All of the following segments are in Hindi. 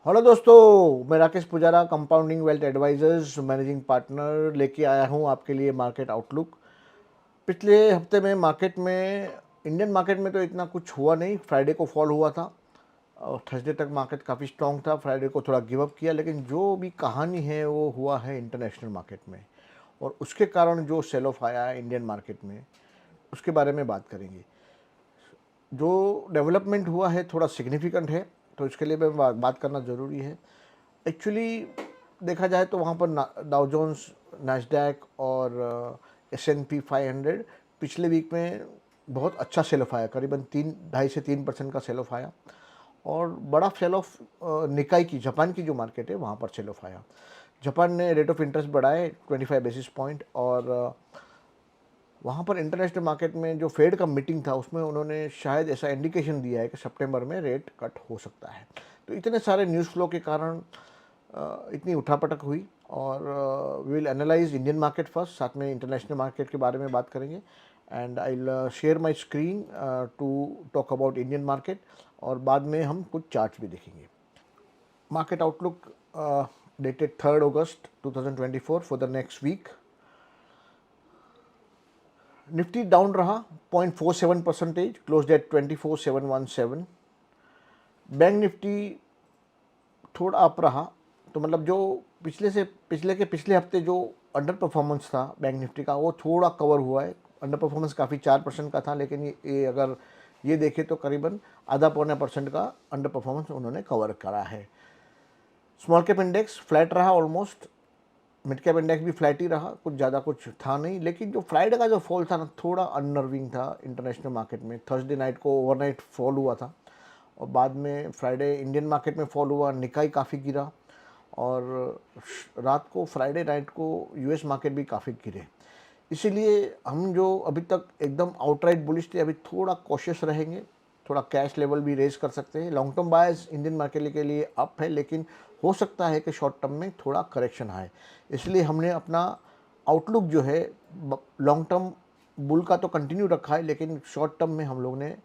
हेलो दोस्तों, मैं Rakesh Pujara compounding wealth advisors managing partner लेके आया हूँ आपके लिए मार्केट आउटलुक। पिछले हफ्ते में मार्केट में इंडियन मार्केट में तो इतना कुछ हुआ नहीं। फ्राइडे को फॉल हुआ था और थर्सडे तक मार्केट काफ़ी स्ट्रॉन्ग था। फ्राइडे को थोड़ा गिव अप किया, लेकिन जो भी कहानी है वो हुआ है इंटरनेशनल मार्केट में, और उसके कारण जो सेल ऑफ आया है इंडियन मार्केट में उसके बारे में बात करेंगे। जो डेवलपमेंट हुआ है थोड़ा सिग्निफिकेंट है, तो इसके लिए मैं बात करना ज़रूरी है। एक्चुअली देखा जाए तो वहाँ पर डाउ जोन्स, नैस्डैक और S&P 500 पिछले वीक में बहुत अच्छा सेल ऑफ आया, करीबन 3.5 से 3% का सेल ऑफ आया। और बड़ा सेल ऑफ निकाई की, जापान की जो मार्केट है वहाँ पर सेल ऑफ आया। जापान ने रेट ऑफ इंटरेस्ट बढ़ाए 25 बेसिस पॉइंट, और वहाँ पर इंटरनेशनल मार्केट में जो फेड का मीटिंग था उसमें उन्होंने शायद ऐसा इंडिकेशन दिया है कि सितंबर में रेट कट हो सकता है। तो इतने सारे न्यूज़ फ्लो के कारण इतनी उठापटक हुई। और we will analyse Indian market first, साथ में इंटरनेशनल मार्केट के बारे में बात करेंगे। And I will share my screen to talk about Indian market, और बाद में हम कुछ चार्ट्स भी देखेंगे। Market outlook dated 3 August 2024 for the next week. Nifty down रहा 0.47%, क्लोज एट 24,717। बैंक निफ्टी थोड़ा अप रहा। तो मतलब जो पिछले हफ्ते जो अंडर परफॉर्मेंस था बैंक निफ्टी का, वो थोड़ा कवर हुआ है। अंडर परफॉर्मेंस काफ़ी 4% का था, लेकिन ये अगर ये देखें तो करीबन आधा पौने % का अंडर परफॉर्मेंस उन्होंने कवर करा है। स्मॉल कैप इंडेक्स फ्लैट रहा ऑलमोस्ट। मिड कैप इंडेक्स भी फ्लैट ही रहा, कुछ ज़्यादा कुछ था नहीं। लेकिन जो फ्राइडे का जो फॉल था ना, थोड़ा अननर्विंग था इंटरनेशनल मार्केट में। थर्सडे नाइट को ओवरनाइट फॉल हुआ था, और बाद में फ्राइडे इंडियन मार्केट में फॉल हुआ, निकाई काफ़ी गिरा, और रात को फ्राइडे नाइट को यूएस मार्केट भी काफ़ी गिरे। इसीलिए हम जो अभी तक एकदम आउटराइट बुलिश थे, अभी थोड़ा कॉशियस रहेंगे। थोड़ा कैश लेवल भी रेज कर सकते हैं। लॉन्ग टर्म बायस इंडियन मार्केट के लिए अप है, लेकिन हो सकता है कि शॉर्ट टर्म में थोड़ा करेक्शन आए। इसलिए हमने अपना आउटलुक जो है लॉन्ग टर्म बुल का तो कंटिन्यू रखा है, लेकिन शॉर्ट टर्म में हम लोग ने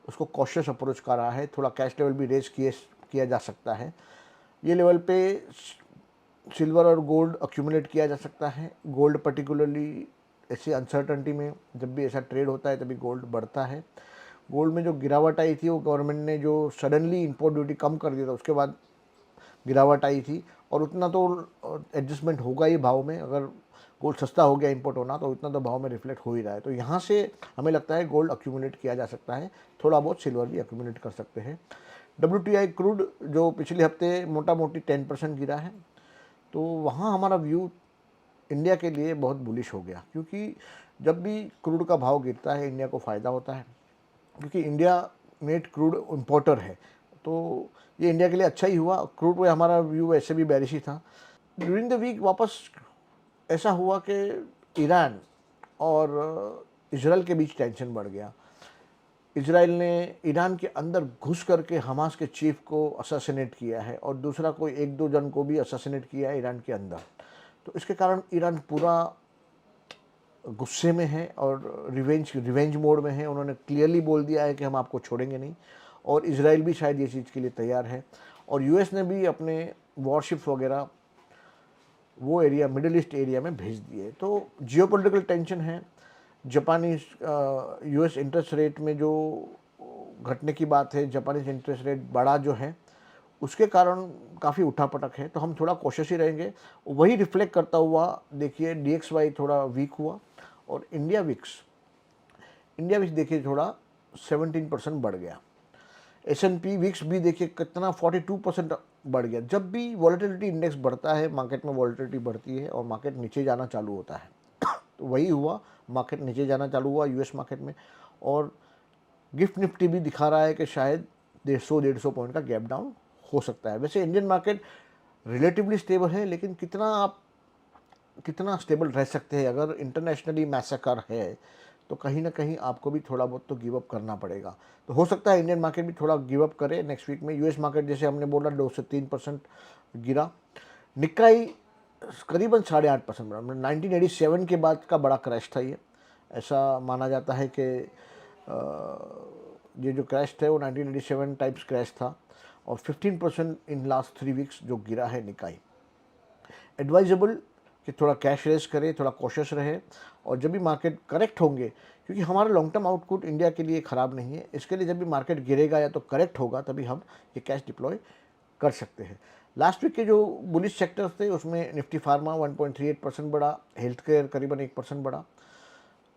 उसको कॉशियस अप्रोच करा है। थोड़ा कैश लेवल भी रेज किया जा सकता है। ये लेवल पे सिल्वर और गोल्ड अक्यूमुलेट किया जा सकता है। गोल्ड पर्टिकुलरली ऐसी अनसर्टनिटी में जब भी ऐसा ट्रेड होता है तभी गोल्ड बढ़ता है। गोल्ड में जो गिरावट आई थी वो गवर्नमेंट ने जो सडनली इंपोर्ट ड्यूटी कम कर दिया था उसके बाद गिरावट आई थी, और उतना तो एडजस्टमेंट होगा ही भाव में। अगर गोल्ड सस्ता हो गया इंपोर्ट होना, तो उतना तो भाव में रिफ्लेक्ट हो ही रहा है। तो यहाँ से हमें लगता है गोल्ड अक्यूमुलेट किया जा सकता है। थोड़ा बहुत सिल्वर भी अक्यूमुलेट कर सकते हैं। WTI क्रूड जो पिछले हफ्ते मोटा मोटी 10% गिरा है, तो वहाँ हमारा व्यू इंडिया के लिए बहुत बुलिश हो गया, क्योंकि जब भी क्रूड का भाव गिरता है इंडिया को फ़ायदा होता है, क्योंकि इंडिया नेट क्रूड इंपोर्टर है। तो ये इंडिया के लिए अच्छा ही हुआ। क्रूड पे हमारा व्यू वैसे भी बेरिश ही था। ड्यूरिंग द वीक वापस ऐसा हुआ कि ईरान और इसराइल के बीच टेंशन बढ़ गया। इसराइल ने ईरान के अंदर घुस करके हमास के चीफ को असैसिनेट किया है, और दूसरा कोई 1-2 जन को भी असैसिनेट किया है ईरान के अंदर। तो इसके कारण ईरान पूरा गुस्से में है और रिवेंज मोड में है। उन्होंने क्लियरली बोल दिया है कि हम आपको छोड़ेंगे नहीं, और इसराइल भी शायद ये चीज़ के लिए तैयार है। और यूएस ने भी अपने वॉरशिप्स वगैरह वो एरिया, मिडिल ईस्ट एरिया में भेज दिए। तो जियोपॉलिटिकल टेंशन है। जापानीज यूएस इंटरेस्ट रेट में जो घटने की बात है, जापानीज इंटरेस्ट रेट बढ़ा जो है, उसके कारण काफ़ी उठापटक है। तो हम थोड़ा कोशिश ही रहेंगे। वही रिफ्लेक्ट करता हुआ देखिए DXY थोड़ा वीक हुआ, और इंडिया विक्स देखिए थोड़ा 17% बढ़ गया। S&P विक्स भी देखिए कितना 42% बढ़ गया। जब भी वॉलेटिलिटी इंडेक्स बढ़ता है, मार्केट में वॉलेटिलिटी बढ़ती है और मार्केट नीचे जाना चालू होता है। तो वही हुआ, मार्केट नीचे जाना चालू हुआ यूएस मार्केट में। और गिफ्ट निफ्टी भी दिखा रहा है कि शायद 150-150 पॉइंट का गैप डाउन हो सकता है। वैसे इंडियन मार्केट रिलेटिवली स्टेबल है, लेकिन कितना स्टेबल रह सकते हैं अगर इंटरनेशनली मैसेकर है, तो कहीं ना कहीं आपको भी थोड़ा बहुत तो गिव अप करना पड़ेगा। तो हो सकता है इंडियन मार्केट भी थोड़ा गिव अप करे नेक्स्ट वीक में। यूएस मार्केट जैसे हमने बोला 2 से 3% गिरा। निकाई करीबन 8.5% बढ़ा। 1987 के बाद का बड़ा क्रैश था ये। ऐसा माना जाता है कि ये जो क्रैश था वो 1987 टाइप्स क्रैश था। और 15% इन लास्ट 3 वीक्स जो गिरा है निकाई। एडवाइजेबल कि थोड़ा कैश रेज करे, थोड़ा कॉशियस रहे, और जब भी मार्केट करेक्ट होंगे, क्योंकि हमारा लॉन्ग टर्म आउटपुट इंडिया के लिए ख़राब नहीं है, इसके लिए जब भी मार्केट गिरेगा या तो करेक्ट होगा तभी हम ये कैश डिप्लॉय कर सकते हैं। लास्ट वीक के जो बुलिश सेक्टर्स थे उसमें निफ्टी फार्मा 1.38% बढ़ा, हेल्थ केयर करीबन 1% बढ़ा,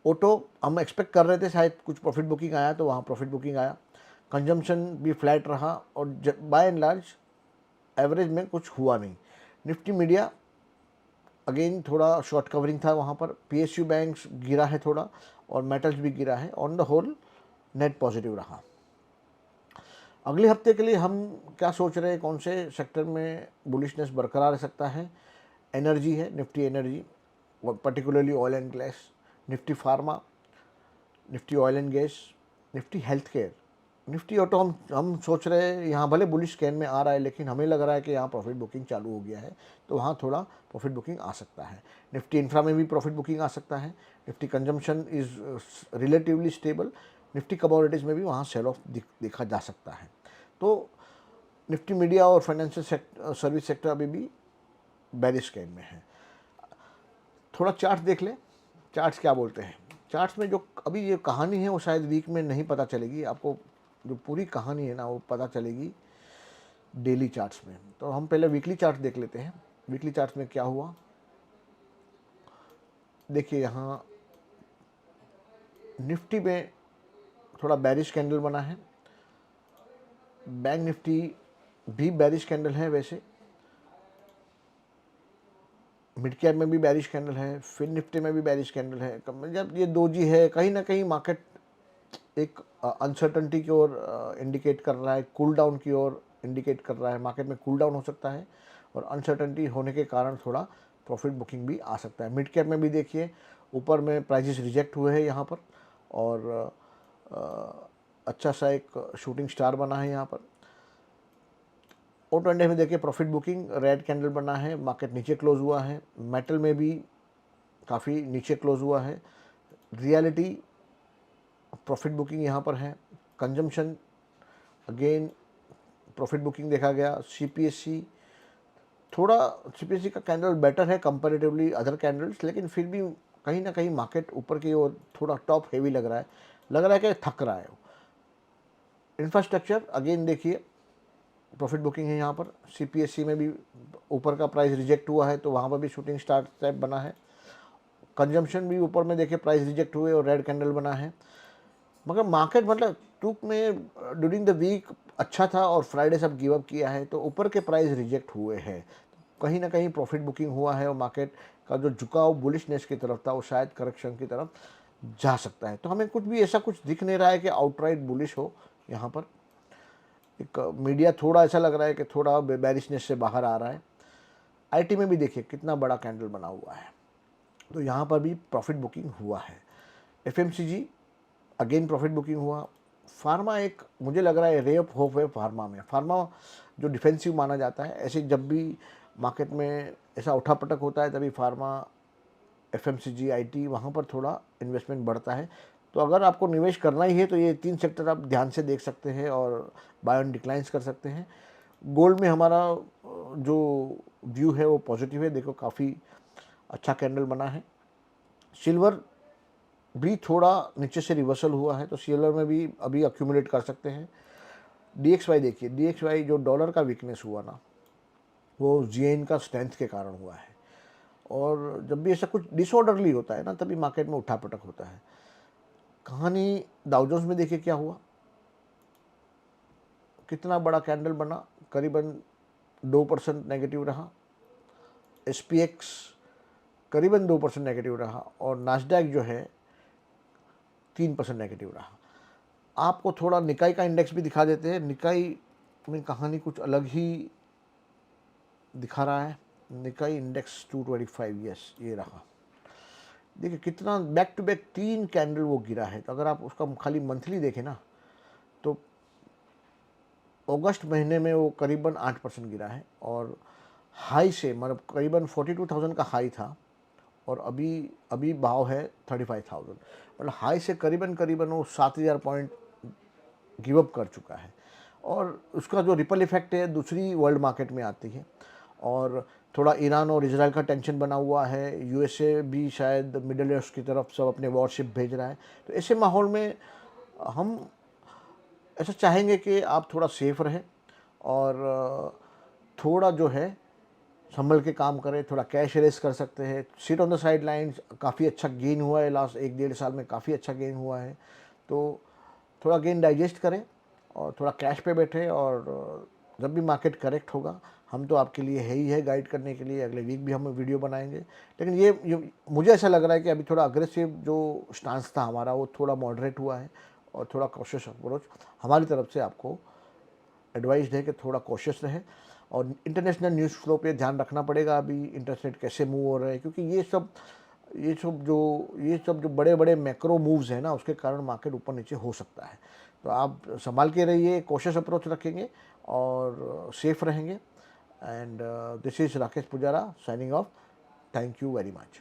ऑटो हम एक्सपेक्ट कर रहे थे शायद कुछ प्रॉफिट बुकिंग आया तो वहाँ प्रॉफिट बुकिंग आया, कंजम्पशन भी फ्लैट रहा, और बाय एंड लार्ज एवरेज में कुछ हुआ नहीं। निफ्टी मीडिया अगेन थोड़ा शॉर्ट कवरिंग था वहाँ पर, पीएसयू बैंक्स गिरा है थोड़ा, और मेटल्स भी गिरा है। On the whole net positive रहा। अगले हफ्ते के लिए हम क्या सोच रहे हैं, कौन से सेक्टर में बुलिशनेस बरकरार रह सकता है? एनर्जी है, Nifty energy, particularly oil and gas, Nifty pharma, Nifty oil and gas, Nifty health care, Nifty auto हम सोच रहे हैं यहाँ भले बुलिश स्कैन में आ रहा है, लेकिन हमें लग रहा है कि यहाँ प्रॉफिट बुकिंग चालू हो गया है, तो वहाँ थोड़ा प्रॉफिट बुकिंग आ सकता है। निफ्टी इंफ्रा में भी प्रॉफिट बुकिंग आ सकता है। Nifty consumption is relatively stable. Nifty commodities में भी वहाँ सेल ऑफ देखा जा सकता है। तो निफ्टी मीडिया और फाइनेंशियल सर्विस सेक्टर अभी भी बेरिश स्कैन में है। थोड़ा चार्ट देख लें, चार्ट्स क्या बोलते हैं। चार्ट्स में जो अभी ये कहानी है वो शायद वीक में नहीं पता चलेगी आपको, जो पूरी कहानी है ना वो पता चलेगी डेली चार्ट्स में। तो हम पहले वीकली चार्ट देख लेते हैं। वीकली चार्ट्स में क्या हुआ देखिए, यहाँ निफ्टी में थोड़ा बेरिश कैंडल बना है, बैंक निफ्टी भी बेरिश कैंडल है, वैसे मिड कैप में भी बेरिश कैंडल है, फिर निफ्टी में भी बेरिश कैंडल है। जब ये दो जी है, कहीं ना कहीं मार्केट एक अनसर्टनिटी की ओर इंडिकेट कर रहा है, कूल डाउन की ओर इंडिकेट कर रहा है। मार्केट में कूल डाउन हो सकता है, और अनसर्टनिटी होने के कारण थोड़ा प्रॉफिट बुकिंग भी आ सकता है। मिड कैप में भी देखिए ऊपर में प्राइजेस रिजेक्ट हुए हैं यहाँ पर, और अच्छा सा एक शूटिंग स्टार बना है यहाँ पर। O20 में देखिए प्रॉफिट बुकिंग रेड कैंडल बना है, मार्केट नीचे क्लोज हुआ है। मेटल में भी काफ़ी नीचे क्लोज हुआ है। रियलिटी प्रॉफिट बुकिंग यहाँ पर है। कंजम्पशन अगेन प्रॉफिट बुकिंग देखा गया। सीपीएससी थोड़ा, सीपीएससी का कैंडल बेटर है कंपैरेटिवली अदर कैंडल्स, लेकिन फिर भी कहीं ना कहीं मार्केट ऊपर की ओर थोड़ा टॉप हेवी लग रहा है कि थक रहा है। इंफ्रास्ट्रक्चर अगेन देखिए प्रॉफिट बुकिंग है यहाँ पर। सीपीएससी में भी ऊपर का प्राइस रिजेक्ट हुआ है, तो वहाँ पर भी शूटिंग स्टार टाइप बना है। कंजम्पशन भी ऊपर में देखिए प्राइस रिजेक्ट हुए और रेड कैंडल बना है। मगर मार्केट मतलब टूक में ड्यूरिंग द वीक अच्छा था, और फ्राइडे सब गिव अप किया है, तो ऊपर के प्राइस रिजेक्ट हुए हैं। कहीं ना कहीं प्रॉफिट बुकिंग हुआ है, और मार्केट का जो झुकाव बुलिशनेस की तरफ था वो शायद करेक्शन की तरफ जा सकता है। तो हमें कुछ भी ऐसा कुछ दिख नहीं रहा है कि आउटराइट बुलिश हो यहाँ पर। एक मीडिया थोड़ा ऐसा लग रहा है कि थोड़ा बेरिशनेस से बाहर आ रहा है। आईटी में भी देखिए कितना बड़ा कैंडल बना हुआ है, तो यहाँ पर भी प्रॉफिट बुकिंग हुआ है। एफएमसीजी अगेन प्रॉफिट बुकिंग हुआ। फार्मा एक मुझे लग रहा है रे ऑफ होप है फार्मा में। फार्मा जो डिफेंसिव माना जाता है, ऐसे जब भी मार्केट में ऐसा उठापटक होता है तभी फार्मा, एफएमसीजी, आईटी वहाँ पर थोड़ा इन्वेस्टमेंट बढ़ता है। तो अगर आपको निवेश करना ही है तो ये 3 सेक्टर आप ध्यान से देख सकते हैं और बाय ऑन डिक्लाइंस कर सकते हैं। गोल्ड में हमारा जो व्यू है वो पॉजिटिव है, देखो काफ़ी अच्छा कैंडल बना है। सिल्वर भी थोड़ा नीचे से रिवर्सल हुआ है, तो सिल्वर में भी अभी अक्यूमुलेट कर सकते हैं। डीएक्सवाई देखिए, डीएक्सवाई जो डॉलर का वीकनेस हुआ ना, वो जीएन का स्ट्रेंथ के कारण हुआ है, और जब भी ऐसा कुछ डिसऑर्डरली होता है ना तभी मार्केट में उठापटक होता है। कहानी डाउ जोन्स में देखिए क्या हुआ, कितना बड़ा कैंडल बना, करीबन 2% नेगेटिव रहा। एसपीएक्स करीबन 2% नेगेटिव रहा, और नास्डैक जो है 3% नेगेटिव रहा। आपको थोड़ा निकाई का इंडेक्स भी दिखा देते हैं। निकाई में कहानी कुछ अलग ही दिखा रहा है। निकाई इंडेक्स 225, यस ये रहा। देखिए कितना बैक टू बैक 3 कैंडल वो गिरा है। तो अगर आप उसका खाली मंथली देखें ना, तो अगस्त महीने में वो करीबन 8% गिरा है, और हाई से मतलब करीबन 42,000 का हाई था, और अभी भाव है 35,000। मतलब हाई से करीबन वो 7,000 पॉइंट गिव अप कर चुका है। और उसका जो रिपल इफेक्ट है दूसरी वर्ल्ड मार्केट में आती है। और थोड़ा ईरान और इजराइल का टेंशन बना हुआ है, यूएसए भी शायद मिडल ईस्ट की तरफ सब अपने वॉरशिप भेज रहा है। तो ऐसे माहौल में हम ऐसा चाहेंगे कि आप थोड़ा सेफ रहें और थोड़ा जो है संभल के काम करें, थोड़ा कैश रेस कर सकते हैं, sit on the side lines. काफ़ी अच्छा गेन हुआ है लास्ट 1-1.5 साल में, काफ़ी अच्छा गेन हुआ है। तो थोड़ा गेन डाइजेस्ट करें और थोड़ा कैश पे बैठे, और जब भी मार्केट करेक्ट होगा हम तो आपके लिए है ही है गाइड करने के लिए। अगले वीक भी हम वीडियो बनाएंगे, लेकिन ये मुझे ऐसा लग रहा है कि अभी थोड़ा अग्रेसिव जो स्टांस था हमारा वो थोड़ा मॉडरेट हुआ है, और थोड़ा कॉशियस अप्रोच हमारी तरफ से आपको एडवाइस है कि थोड़ा कॉशियस रहे। और इंटरनेशनल न्यूज़ फ्लो पे ध्यान रखना पड़ेगा, अभी इंटरेस्ट रेट कैसे मूव हो रहे हैं, क्योंकि ये सब जो बड़े बड़े मैक्रो मूव्स हैं ना, उसके कारण मार्केट ऊपर नीचे हो सकता है। तो आप संभाल के रहिए, कॉशियस अप्रोच रखेंगे और सेफ रहेंगे। And this is Rakesh Pujara signing off. Thank you very much.